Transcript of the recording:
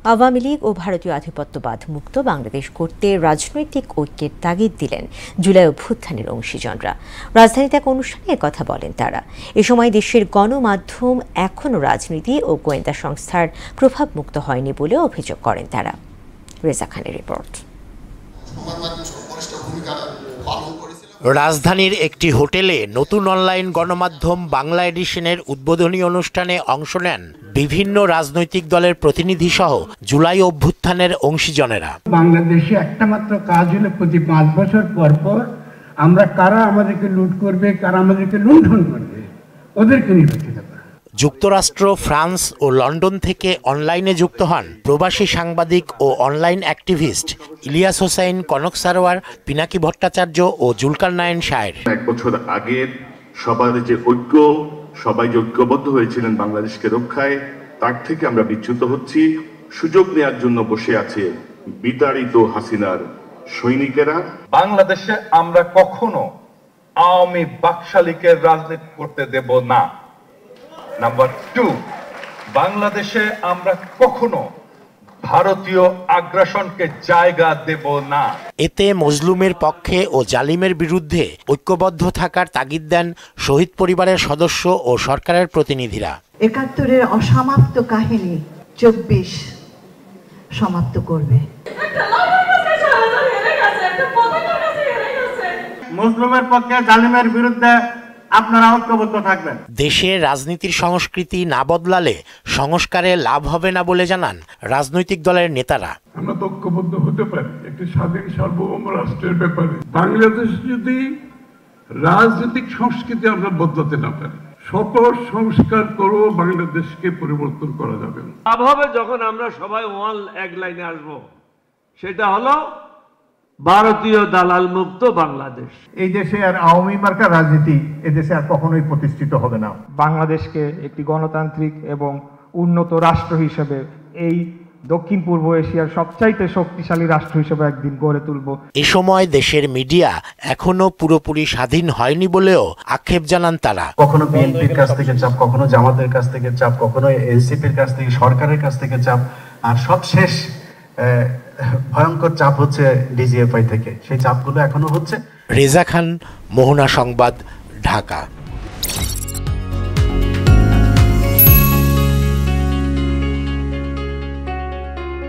আওয়ামী লীগ ও ভারতীয় আধিপত্যবাদ মুক্ত বাংলাদেশ করতে রাজনৈতিক ঐক্যের তাগিদ দিলেন জুলাই অভ্যুত্থানের অংশীজনরা। রাজধানীতে এক অনুষ্ঠানে কথা বলেন তারা। এ সময় দেশের গণমাধ্যম এখনও রাজনীতি ও গোয়েন্দা সংস্থার প্রভাবমুক্ত হয়নি বলে অভিযোগ করেন তারা। রেজা খানের রিপোর্ট। রাজধানীর একটি হোটেলে নতুন অনলাইন গণমাধ্যম বাংলা এডিশনের উদ্বোধনী অনুষ্ঠানে অংশ নেন বিভিন্ন রাজনৈতিক দলের প্রতিনিধি সহ জুলাই অভ্যুত্থানের অংশীজনেরা। বাংলাদেশে একটা মাত্র কাজ হলো প্রতি 5 বছর পর পর আমরা কারা আমাদেরকে লুট করবে, কারা আমাদেরকে লুণ্ঠন করবে, ওদেরকে নির্বাচিত করা। যুক্তরাষ্ট্র, ফ্রান্স ও লন্ডন থেকে অনলাইনে যুক্ত হন প্রবাসী সাংবাদিক ও অনলাইন অ্যাক্টিভিস্ট ইলিয়াস হোসাইন, কনক সারোয়ার, পিনাকি ভট্টাচার্য ও জুলকারনাইন শায়ের। 1 বছর আগের সবার যে ঐক্য, সবাই ঐক্যবদ্ধ হয়েছিলেন বাংলাদেশকে রক্ষায়, তার থেকে আমরা বিচ্যুত হচ্ছি। সুযোগ নেওয়ার জন্য বসে আছে বিতাড়িত হাসিনার সৈনিকেরা। বাংলাদেশে আমরা কখনো আওয়ামী বাকশালিকের রাজনীতি করতে দেব না। নাম্বার 2, বাংলাদেশে আমরা কখনো ভারতীয় আগ্রাসনকে জায়গা দেব না। এতে মজলুমের পক্ষে ও জালিমের বিরুদ্ধে ঐক্যবদ্ধ থাকার তাগিদ দেন শহীদ পরিবারের সদস্য ও সরকারের প্রতিনিধিরা। 71-এর অসমাপ্ত কাহিনী 24 সমাপ্ত করবে। মুসলিমের পক্ষে জালিমের বিরুদ্ধে আপনারা ঐক্যবদ্ধ থাকবেন। দেশের রাজনীতির সংস্কৃতি না বদলালে সংস্কারে লাভ হবে না বলে জানান রাজনৈতিক দলের নেতারা। আমরা ঐক্যবদ্ধ হতে পারি একটি স্বাধীন সার্বভৌম রাষ্ট্রের ব্যাপারে। বাংলাদেশ যদি রাজনৈতিক সংস্কৃতি আমরা বদলাতে না পারি, শত সংস্কার করেও বাংলাদেশকে পরিবর্তন করা যাবে না। লাভ হবে যখন আমরা সবাই এক লাইনে আসবো, সেটা হলো ভারতীয় দালাল মুক্ত বাংলাদেশ। এই দেশে আর আওয়ামী মার্কা রাজনীতি এদেশে আর কখনোই প্রতিষ্ঠিত হবে না। বাংলাদেশকে একটি গণতান্ত্রিক এবং উন্নত রাষ্ট্র হিসেবে, এই দক্ষিণ পূর্ব এশিয়ার সবচাইতে শক্তিশালী রাষ্ট্র হিসেবে একদিন গড়ে তুলব। এ সময় দেশের মিডিয়া এখনো পুরোপুরি স্বাধীন হয়নি বলেও আক্ষেপ জানান তারা। কখনো বিএনপির কাছ থেকে চাপ, কখনো জামাতের কাছ থেকে চাপ, কখনো এনসিপির কাছ থেকে, সরকারের কাছ থেকে চাপ, আর সবশেষ ভয়ঙ্কর চাপ হচ্ছে ডিজিএফআই থেকে। সেই চাপগুলো এখনো হচ্ছে। রেজা খান, মোহনা সংবাদ, ঢাকা।